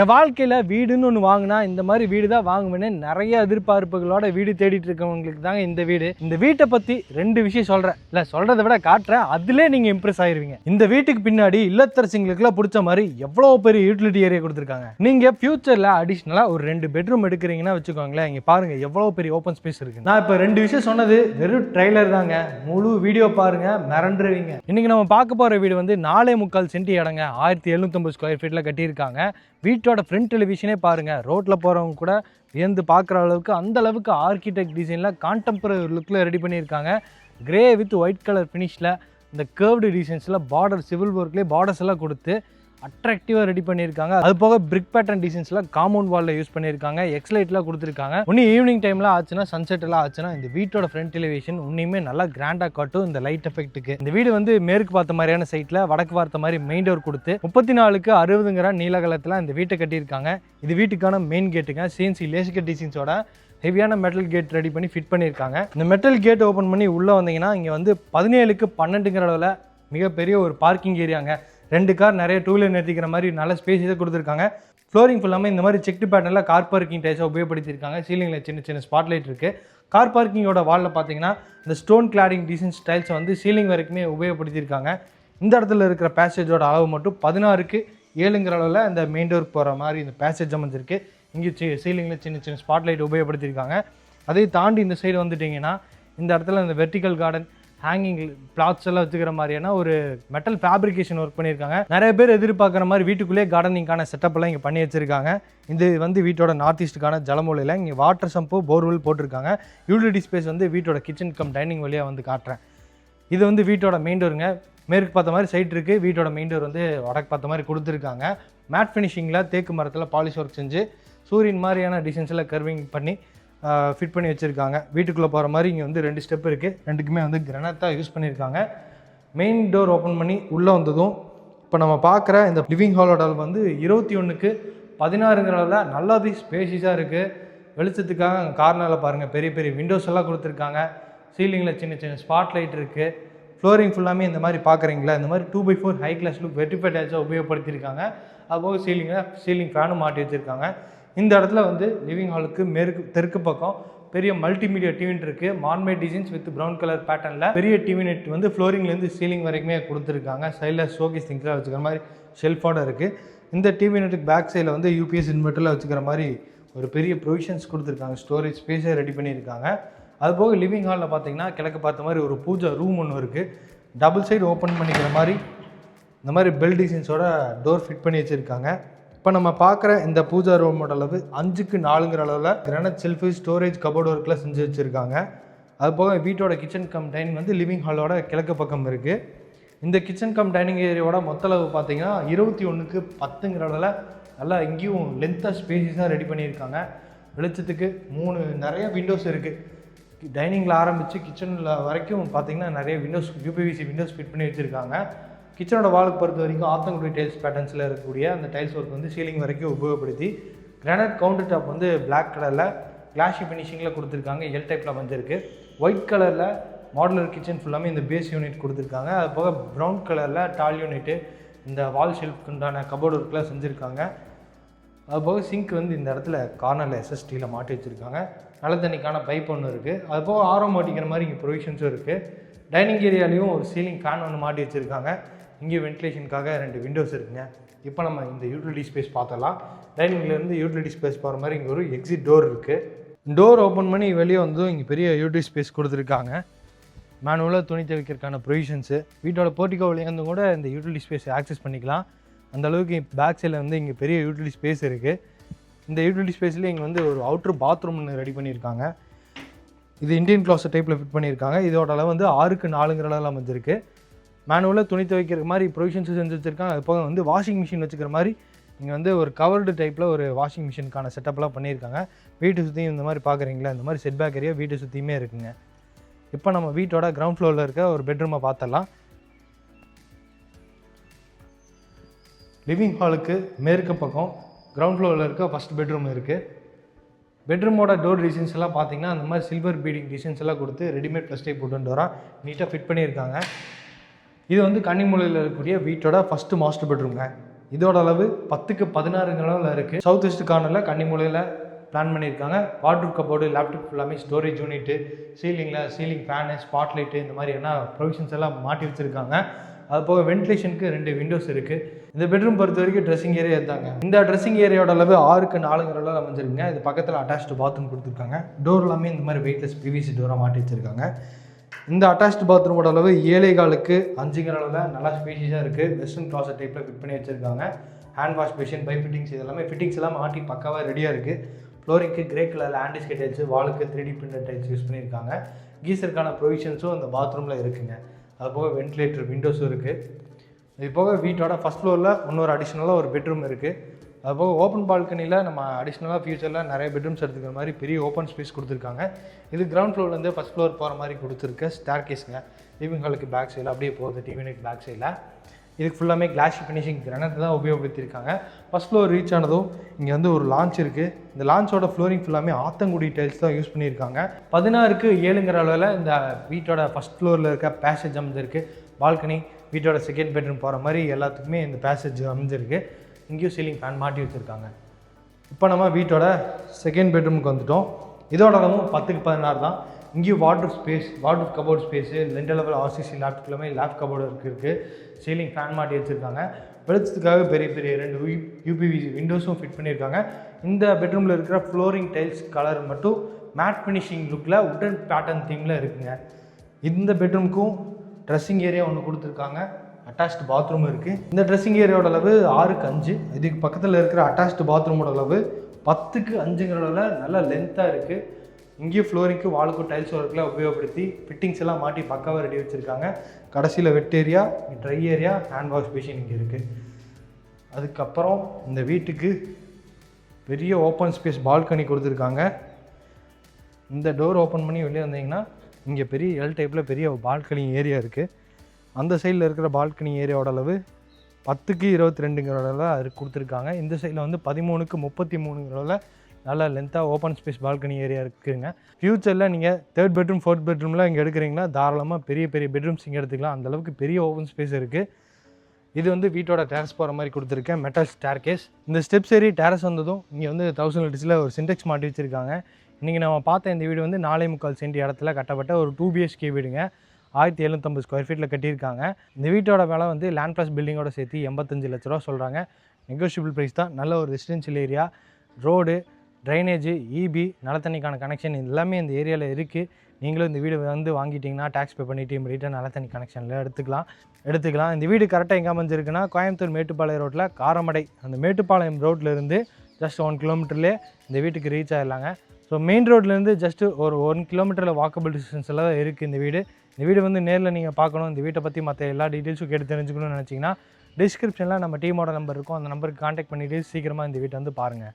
என் வாழ்க்கையில் வீடுன்னு ஒன்று வாங்கினா இந்த மாதிரி வீடு தான் வாங்குவேன்னு நிறைய எதிர்பார்ப்புகளோட வீடு தேடிட்டு இருக்கவங்களுக்கு தாங்க இந்த வீடு. இந்த வீட்டை பற்றி 2 விஷயம் சொல்கிறேன், இல்லை சொல்கிறத விட காட்டுறேன், அதிலே நீங்கள் இம்ப்ரெஸ் ஆயிருவீங்க. இந்த வீட்டுக்கு பின்னாடி இல்லத்தரசிங்களுக்குலாம் பிடிச்ச மாதிரி எவ்வளோ பெரிய யூட்டிலிட்டி ஏரியா கொடுத்துருக்காங்க. நீங்கள் ஃபியூச்சரில் அடிஷ்னலாக ஒரு 2 பெட்ரூம் எடுக்கிறீங்கன்னா வச்சுக்கோங்களேன், இங்கே பாருங்கள் எவ்வளோ பெரிய ஓப்பன் ஸ்பேஸ் இருக்குது. நான் இப்போ 2 விஷயம் சொன்னது வெறும் ட்ரெய்லர் தாங்க, முழு வீடியோ பாருங்கள் மிரண்டுருவீங்க. இன்றைக்கி நம்ம பார்க்க போகிற வீடு வந்து 4.25 சென்ட் இடங்க, 1750 ஸ்கொயர் ஃபீட்டில் கட்டியிருக்காங்க. வீட்டோட ஃப்ரண்ட் டெலிவிஷனே பாருங்கள், ரோட்டில் போகிறவங்க கூட வியந்து பார்க்குற அளவுக்கு அந்த அளவுக்கு ஆர்கிடெக்ட் டிசைனில் கான்டெம்பரரி லுக்கில் ரெடி பண்ணியிருக்காங்க. கிரே வித் ஒயிட் கலர் ஃபினிஷில் இந்த கர்வ்டு டிசைன்ஸில் பார்டர் சிவில் ஒர்க்லேயே பார்டர்ஸ் எல்லாம் கொடுத்து அட்ராக்டிவாக ரெடி பண்ணியிருக்காங்க. அது போக பிரிக் பேட்டர்ன் டிசைன்ஸில் காம்பவுண்ட் வாலில் யூஸ் பண்ணியிருக்காங்க, எக்ஸ்லைட்லாம் கொடுத்துருக்காங்க. இன்னும் ஈவினிங் டைமில் ஆச்சுன்னா, சன்செட் எல்லாம் ஆச்சுன்னா இந்த வீட்டோட ஃப்ரண்ட் டெலிவிஷன் இன்னுமே நல்லா கிராண்டாக காட்டும் இந்த லைட் எஃபெக்ட்டுக்கு. இந்த வீடு வந்து மேற்கு பார்த்த மாதிரியான சைட்டில் வடக்கு பார்த்த மாதிரி மெயின் டோர் கொடுத்து 34க்கு 60 நீலகலத்தில் இந்த வீட்டை கட்டியிருக்காங்க. இது வீட்டுக்கான மெயின் கேட்டுங்க, சிஎன்சி லேசிகட் டிசைன்ஸோட ஹெவியான மெட்டல் கேட் ரெடி பண்ணி ஃபிட் பண்ணியிருக்காங்க. இந்த மெட்டல் கேட் ஓப்பன் பண்ணி உள்ளே வந்தீங்கன்னா இங்கே வந்து 17க்கு 12 அளவில் மிகப்பெரிய ஒரு பார்க்கிங் ஏரியாங்க. 2 கார் நிறைய டூ வீலர் நிறுத்திக்கிற மாதிரி நல்ல ஸ்பேஸிஸாக கொடுத்துருக்காங்க. ஃப்ளோரிங் ஃபுல்லாமல் இந்த மாதிரி செக்டு பேட்டர்னில் கார் பார்க்கிங் டைஸாக உபயோகப்படுத்தியிருக்காங்க. சீலிங்கில் சின்ன சின்ன ஸ்பாட்லைட் இருக்குது. கார் பார்க்கிங்கோட வாலில் பார்த்தீங்கன்னா இந்த ஸ்டோன் கிளாடிங் டிசைன் ஸ்டைல்ஸை வந்து சீலிங் வரைக்குமே உபயோகப்படுத்தியிருக்காங்க. இந்த இடத்துல இருக்கிற பேசேஜோட அளவு மட்டும் 16க்கு 7 அளவில் இந்த மெயின் டோருக்கு போகிற மாதிரி இந்த பேசேஜ் அமைஞ்சிருக்கு. இங்கே சீலிங்கில் சின்ன சின்ன ஸ்பாட்லைட் உபயோகப்படுத்தியிருக்காங்க. அதை தாண்டி இந்த சைடு வந்துட்டிங்கன்னா இந்த இடத்துல இந்த வெர்டிக்கல் கார்டன், ஹேங்கிங் பிளாட்ஸ் எல்லாம் வச்சுக்கிற மாதிரியான ஒரு மெட்டல் ஃபேப்ரிகேஷன் ஒர்க் பண்ணியிருக்காங்க. நிறைய பேர் எதிர்பார்க்குற மாதிரி வீட்டுக்குள்ளே கார்டனிங்கான செட்டப் எல்லாம் இங்கே பண்ணி வச்சிருக்காங்க. இது வந்து வீட்டோட நார்த் ஈஸ்ட்டுக்கான ஜலமூலையில் இங்கே வாட்டர் சம்பு, போர்வெல் போட்டிருக்காங்க. யூட்டிலிட்டி ஸ்பேஸ் வந்து வீட்டோட கிச்சன் கம் டைனிங் வழியாக வந்து காட்டுறேன். இது வந்து வீட்டோட மெயின் டோருங்க, மேற்கு பார்த்த மாதிரி சைட் இருக்குது. வீட்டோட மெயின் டோர் வந்து வடக்கு பார்த்த மாதிரி கொடுத்துருக்காங்க. மேட் ஃபினிஷிங்கில் தேக்கு மரத்தில் பாலிஷ் ஒர்க் செஞ்சு சூரியன் மாதிரியான டிசைன்ஸில் கர்விங் பண்ணி ஃபிட் பண்ணி வச்சுருக்காங்க. வீட்டுக்குள்ளே போகிற மாதிரி இங்கே வந்து 2 ஸ்டெப் இருக்குது. 2க்குமே வந்து கிரானைட் யூஸ் பண்ணியிருக்காங்க. மெயின் டோர் ஓப்பன் பண்ணி உள்ளே வந்ததும் இப்போ நம்ம பார்க்குற இந்த லிவிங் ஹாலோட அளவு வந்து 21க்கு 16 அளவில் நல்லாவே ஸ்பேஷியஸாக இருக்குது. வெளிச்சத்துக்காக அங்கே கார்னரில் பாருங்கள் பெரிய பெரிய விண்டோஸ் எல்லாம் கொடுத்துருக்காங்க. சீலிங்கில் சின்ன சின்ன ஸ்பாட் லைட் இருக்குது. ஃப்ளோரிங் ஃபுல்லாமே இந்த மாதிரி பார்க்குறீங்களா, இந்த மாதிரி 2x4 high class look vitrified டைல்ஸாக உபயோகப்படுத்தியிருக்காங்க. அதுபோக சீலிங் ஃபேனும் மாட்டி வச்சுருக்காங்க. இந்த இடத்துல வந்து லிவிங் ஹாலுக்கு தெற்கு பக்கம் பெரிய மல்டிமீடியா டிவி நெட் இருக்குது. மான்மேட் டிசைன்ஸ் வித் ப்ரௌன் கலர் பேட்டர்னில் பெரிய டிவி நெட் வந்து ஃப்ளோரிங்லேருந்து சீலிங் வரைக்குமே கொடுத்துருக்காங்க. சைடில் ஷோகேஸ் திங்ஸ்லாம் வச்சுக்கிற மாதிரி ஷெல்ஃபோட இருக்குது. இந்த டிவி நெட்டுக்கு பேக் சைடில் வந்து யூபிஎஸ் இன்வெர்ட்டரில் வச்சுக்கிற மாதிரி ஒரு பெரிய ப்ரொவிஷன்ஸ் கொடுத்துருக்காங்க. ஸ்டோரேஜ் ஸ்பேஸை ரெடி பண்ணியிருக்காங்க. அதுபோக லிவிங் ஹாலில் பார்த்தீங்கன்னா கிழக்கு பார்த்த மாதிரி ஒரு பூஜா ரூம் ஒன்று இருக்குது. டபுள் சைடு ஓப்பன் பண்ணிக்கிற மாதிரி இந்த மாதிரி பெல் டிசைன்ஸோட டோர் ஃபிட் பண்ணி வச்சுருக்காங்க. இப்போ நம்ம பார்க்குற இந்த பூஜா ரூமோட அளவு 5க்கு 4 அளவில் கிரானைட் செல்ஃபு, ஸ்டோரேஜ், கபோர்டு ஒர்க்கில் செஞ்சு வச்சுருக்காங்க. அதுபோக வீட்டோட கிச்சன் கம் டைனிங் வந்து லிவிங் ஹாலோட கிழக்கு பக்கம் இருக்குது. இந்த கிச்சன் கம் டைனிங் ஏரியாவோட மொத்த அளவு பார்த்தீங்கன்னா 21க்கு 10 அளவில் நல்லா இங்கேயும் லென்த்தாக ஸ்பேஸஸாக ரெடி பண்ணியிருக்காங்க. வெளிச்சத்துக்கு 3 நிறைய விண்டோஸ் இருக்குது. டைனிங்கில் ஆரம்பித்து கிச்சனில் வரைக்கும் பார்த்தீங்கன்னா நிறைய விண்டோஸ், யூபிவிசி விண்டோஸ் ஃபிட் பண்ணி வச்சுருக்காங்க. கிச்சனோட வாலுக்கு பொறுத்த வரைக்கும் ஆத்தங்குடி டைல்ஸ் பேட்டர்ன்ஸில் இருக்கக்கூடிய அந்த டைல்ஸ் ஒர்க் வந்து சீலிங் வரைக்கும் உபயோகப்படுத்தி கிரானைட் கவுண்டர் டாப் வந்து பிளாக் கலரில் கிளாஷி ஃபினிஷிங்கில் கொடுத்துருக்காங்க. எல் டைப்பில் வந்துருக்கு. ஒயிட் கலரில் மாடுலர் கிச்சன் ஃபுல்லாமே இந்த பேஸ் யூனிட் கொடுத்துருக்காங்க. அது போக ப்ரௌன் கலரில் டால் யூனிட்டு, இந்த வால் ஷெல்ஃப்க்கு உண்டான கபோர்டு ஒர்க்கெலாம் செஞ்சுருக்காங்க. அதுபோக சிங்க் வந்து இந்த இடத்துல கார்னரில் எஸ்எஸ்டியில் மாட்டி வச்சுருக்காங்க. நல்ல தண்ணிக்கான பைப் ஒன்று இருக்குது. அதுபோக ஆரம் மாட்டிக்கிற மாதிரி இங்கே ப்ரொவிஷன்ஸும் இருக்குது. டைனிங் ஏரியாலையும் ஒரு சீலிங் ஃபேன் ஒன்று மாட்டி வச்சுருக்காங்க. இங்கே வென்டிலேஷனுக்காக 2 விண்டோஸ் இருக்குங்க. இப்போ நம்ம இந்த யூட்டிலிட்டி ஸ்பேஸ் பார்த்தலாம். டைனிங்லேருந்து யூட்டிலிட்டி ஸ்பேஸ் போகிற மாதிரி இங்கே ஒரு எக்ஸிட் டோர் இருக்குது. டோர் ஓப்பன் பண்ணி வெளியே வந்ததும் இங்கே பெரிய யூட்டிலிட்டி ஸ்பேஸ் கொடுத்துருக்காங்க. மேனுவலாக துணி துவைக்கிறதுக்கான ப்ரொவிஷன்ஸு. வீட்டோட போர்ட்டிகோ வழியாந்து கூட இந்த யூட்டிலிட்டி ஸ்பேஸ் ஆக்சஸ் பண்ணிக்கலாம். அந்த அளவுக்கு பேக் சைடில் வந்து இங்கே பெரிய யூட்டிலிட்டி ஸ்பேஸ் இருக்குது. இந்த யூட்டிலிட்டி ஸ்பேஸ்லேயே இங்கே வந்து ஒரு அவுட்ரு பாத்ரூம் ரெடி பண்ணியிருக்காங்க. இது இந்தியன் க்ளாஸட் டைப்பில் ஃபிட் பண்ணியிருக்காங்க. இதோட அளவு வந்து 6க்கு 4 அளவில் அமைஞ்சிருக்கு. மேனுவலாக துணி துவைக்கிற மாதிரி ப்ரொவிஷன்ஸும் செஞ்சு வச்சுருக்காங்க. அது போக வந்து வாஷிங் மிஷின் வச்சுக்கிற மாதிரி இங்கே வந்து ஒரு கவர்டு டைப்பில் ஒரு வாஷிங் மிஷினுக்கான செட்டப்லாம் பண்ணியிருக்காங்க. வீட்டை சுற்றியும் இந்த மாதிரி பார்க்குறீங்களா, இந்த மாதிரி செட் பேக் ஏரியா வீட்டை சுற்றியுமே இருக்குங்க. இப்போ நம்ம வீட்டோட கிரவுண்ட் ஃப்ளோரில் இருக்க ஒரு பெட்ரூமை பார்த்துடலாம். லிவிங் ஹாலுக்கு மேற்கு பக்கம் கிரவுண்ட் ஃப்ளோரில் இருக்க ஃபஸ்ட் பெட்ரூம் இருக்குது. பெட்ரூமோட டோர் டிசைன்ஸ் எல்லாம் பார்த்தீங்கன்னா அந்த மாதிரி சில்வர் பீடிங் டிசைன்ஸ் எல்லாம் கொடுத்து ரெடிமேட் ப்ளஸ் டைப் போட்டு வர நீட்டாக ஃபிட் பண்ணியிருக்காங்க. இது வந்து கன்னிமூலையில் இருக்கக்கூடிய வீட்டோட ஃபஸ்ட்டு மாஸ்டர் பெட்ரூம்ங்க. இதோட அளவு 10க்கு 16 அளவில் இருக்குது. சவுத் வெஸ்ட் கார்னரில் கன்னிமூலையில் பிளான் பண்ணியிருக்காங்க. வார்ட்ரோப் கபோர்டு, லேப்டாப் ஃபுல்லாமே storage unit, ceiling fan, spot light இந்த மாதிரி என்ன ப்ரொவிஷன்ஸ் எல்லாம் மாட்டி வச்சுருக்காங்க. அது போக வென்டிலேஷனுக்கு 2 விண்டோஸ் இருக்குது. இந்த பெட்ரூம் பொறுத்த வரைக்கும் ட்ரெஸ்ஸிங் ஏரியா இருந்தாங்க. இந்த ட்ரெஸ்ஸிங் ஏரியாவோட அளவு 6க்கு 4 அளவில் அமைஞ்சிருக்குங்க. இது பக்கத்தில் அட்டாச்டு பாத்ரூம் கொடுத்துருக்காங்க. டோர் எல்லாமே இந்த மாதிரி வெயிட்லெஸ் பிவிசி டோராக மாட்டி வச்சுருக்காங்க. இந்த அட்டாச்டு பாத்ரூமோட அளவு 7.25க்கு 5 அளவில் நல்லா ஸ்பேஷியஸாக இருக்குது. வெஸ்டர்ன் கிளாஸட் டைப்பில் ஃபிட் பண்ணி வச்சுருக்காங்க. Hand wash basin, pipe fittings இதெல்லாமே ஃபிட்டிங்ஸ் எல்லாம் மாட்டி பக்காவாக ரெடியாக இருக்குது. ஃப்ளோரிங்க்கு கிரே கலரில் ஆண்டிஸ்கேட் டைல்ஸ், வாலுக்கு 3D பிரிண்டட் டைல்ஸ் யூஸ் பண்ணியிருக்காங்க. கீசருக்கான ப்ரொவிஷன்ஸும் அந்த பாத்ரூமில் இருக்குங்க. அது போக வென்டிலேட்டர் விண்டோஸும் இருக்குது. இது போக வீட்டோட ஃபஸ்ட் ஃப்ளோரில் இன்னொரு அடிஷ்னலாக ஒரு பெட்ரூம் இருக்குது. அது போக ஓப்பன் பால்கனியில் நம்ம அடிஷ்னலாக ஃபியூச்சரில் நிறைய பெட்ரூம்ஸ் எடுத்துக்கிற மாதிரி பெரிய ஓப்பன் ஸ்பேஸ் கொடுத்துருக்காங்க. இது கிரவுண்ட் ஃப்ளோர்லேருந்து ஃபஸ்ட் ஃப்ளோர் போகிற மாதிரி கொடுத்துருக்க ஸ்டார் கேஸுங்க. லிவிங் ஹாலுக்கு பேக் சைடில் அப்படியே போகுது டிவினுக்கு பேக் சைடில். இதுக்கு ஃபுல்லாமே கிளாஸ் ஃபினிஷிங் கிரானைட் தான் உபயோகப்படுத்தியிருக்காங்க. ஃபஸ்ட் ஃப்ளோர் ரீச் ஆனதும் இங்கே வந்து ஒரு லான்ச் இருக்குது. இந்த லான்ச்சோட ஃப்ளோரிங் ஃபுல்லாமே ஆத்தங்குடி டைல்ஸ் தான் யூஸ் பண்ணியிருக்காங்க. 16க்கு 7 அளவில் இந்த வீட்டோட ஃபஸ்ட் ஃப்ளோரில் இருக்க பேசேஜ் அமைஞ்சிருக்கு. பால்கனி, வீட்டோட செகண்ட் பெட்ரூம் போகிற மாதிரி எல்லாத்துக்குமே இந்த பேசேஜ் அமைஞ்சிருக்கு. இங்கேயும் சீலிங் ஃபேன் மாட்டி வச்சுருக்காங்க. இப்போ நம்ம வீட்டோட செகண்ட் பெட்ரூமுக்கு வந்துட்டோம். இதோட அளவும் 10க்கு 16 தான். இங்கேயும் wardrobe cupboard space, 2 level RCC லேப்டாப்லாமே லேப் கபோர்டு இருக்குது. சீலிங் ஃபேன் மாட்டி வச்சுருக்காங்க. வெளிச்சத்துக்காக பெரிய 2 யூபிவிசி விண்டோஸும் ஃபிட் பண்ணியிருக்காங்க. இந்த பெட்ரூமில் இருக்கிற ஃப்ளோரிங் டைல்ஸ் கலர் மட்டும் மேட் ஃபினிஷிங் லுக்கில் உட்டன் பேட்டர்ன் தீமில் இருக்குங்க. இந்த பெட்ரூமுக்கும் ட்ரெஸ்ஸிங் ஏரியா ஒன்று கொடுத்துருக்காங்க. அட்டாச்டு பாத்ரூம் இருக்குது. இந்த ட்ரெஸ்ஸிங் ஏரியாவோட அளவு 6க்கு 5. இதுக்கு பக்கத்தில் இருக்கிற அட்டாச்டு பாத்ரூமோட அளவு 10க்கு 5 அளவில் நல்லா லென்த்தாக இருக்குது. இங்கேயும் ஃப்ளோரிங்க்கு வாலுக்கும் டைல்ஸ் ஒர்க்கில் உபயோகப்படுத்தி ஃபிட்டிங்ஸ் எல்லாம் மாட்டி பக்காவாக ரெடி வச்சுருக்காங்க. கடைசியில் வெட் area, try area, hand wash fashion இங்கே இருக்குது. அதுக்கப்புறம் இந்த வீட்டுக்கு பெரிய ஓப்பன் ஸ்பேஸ் பால்கனி கொடுத்துருக்காங்க. இந்த டோர் ஓப்பன் பண்ணி வெளியே வந்தீங்கன்னா இங்கே பெரிய எல் டைப்பில் பெரிய பால்கனி ஏரியா இருக்குது. அந்த சைடில் இருக்கிற பால்கனி ஏரியாவோட அளவு 10க்கு 22 அளவில் அது கொடுத்துருக்காங்க. இந்த சைடில் வந்து 13க்கு 33 அளவில் நல்லா லென்த்தாக ஓப்பன் ஸ்பேஸ் பால்கனி ஏரியா இருக்குதுங்க. ஃப்யூச்சரில் நீங்கள் 3rd பெட்ரூம் 4th பெட்ரூம்லாம் இங்கே எடுக்கிறீங்கன்னா தாராளமாக பெரிய பெட்ரூம்ஸ் இங்கே எடுத்துக்கலாம். அந்தளவுக்கு பெரிய ஓப்பன் ஸ்பேஸ் இருக்குது. இது வந்து வீட்டோட டேரஸ் போகிற மாதிரி கொடுத்துருக்கேன் மெட்டல் ஸ்டார் கேஸ். இந்த ஸ்டெப்ஸ் ஏறி டேரஸ் வந்ததும் இங்கே வந்து 1000 லிட்டர்ஸில் ஒரு சின்டெக்ஸ் மாட்டி வச்சுருக்காங்க. இன்றைக்கி நம்ம பார்த்த இந்த வீடு வந்து 4.25 சென்ட் இடத்துல கட்டப்பட்ட ஒரு 2 BHK வீடுங்க. 1750 ஸ்கொயர் ஃபீட்டில் கட்டியிருக்காங்க. இந்த வீட்டோட விலை வந்து லேண்ட் ப்ளஸ் பில்டிங்கோட சேர்த்து 85 லட்ச ரூபா சொல்கிறாங்க. நெகோஷியபிள் ப்ரைஸ் தான். நல்ல ஒரு residential area, road, drainage, EB, நல்லத்தண்ணிக்கான கனெக்ஷன் எல்லாமே இந்த ஏரியாவில் இருக்குது. நீங்களும் இந்த வீடு வந்து வாங்கிட்டிங்கன்னா டேக்ஸ் பே பண்ணிவிட்டு இமீடியட்டாக நல்லத்தண்ணி கனெக்ஷனில் எடுத்துக்கலாம். இந்த வீடு கரெக்டாக எங்கே அமைஞ்சிருக்குன்னா கோயம்புத்தூர் மேட்டுப்பாளையம் ரோட்டில் காரமடை, அந்த மேட்டுப்பாளையம் ரோட்லேருந்து ஜஸ்ட் 1 கிலோமீட்டர்லேயே இந்த வீட்டுக்கு ரீச் ஆகிடலாங்க. ஸோ மெயின் ரோட்லேருந்து ஜஸ்ட்டு ஒரு 1 கிலோமீட்டரில் வாக்கபிள் டிஸ்டன்ஸில் தான் இருக்குது இந்த வீடு. இந்த வீடு வந்து நேரில் நீங்கள் பார்க்கணும், இந்த வீட்டை பற்றி மற்ற எல்லா டீட்டெயில்ஸும் கேட்டு தெரிஞ்சுக்கணும்னு நினச்சிங்கன்னா டிஸ்கிரிப்ஷனில் நம்ம டீமோட நம்பர் இருக்கும். அந்த நம்பருக்கு கான்டாக்ட் பண்ணிவிட்டு சீக்கிரமாக இந்த வீட்டை வந்து பாருங்கள்.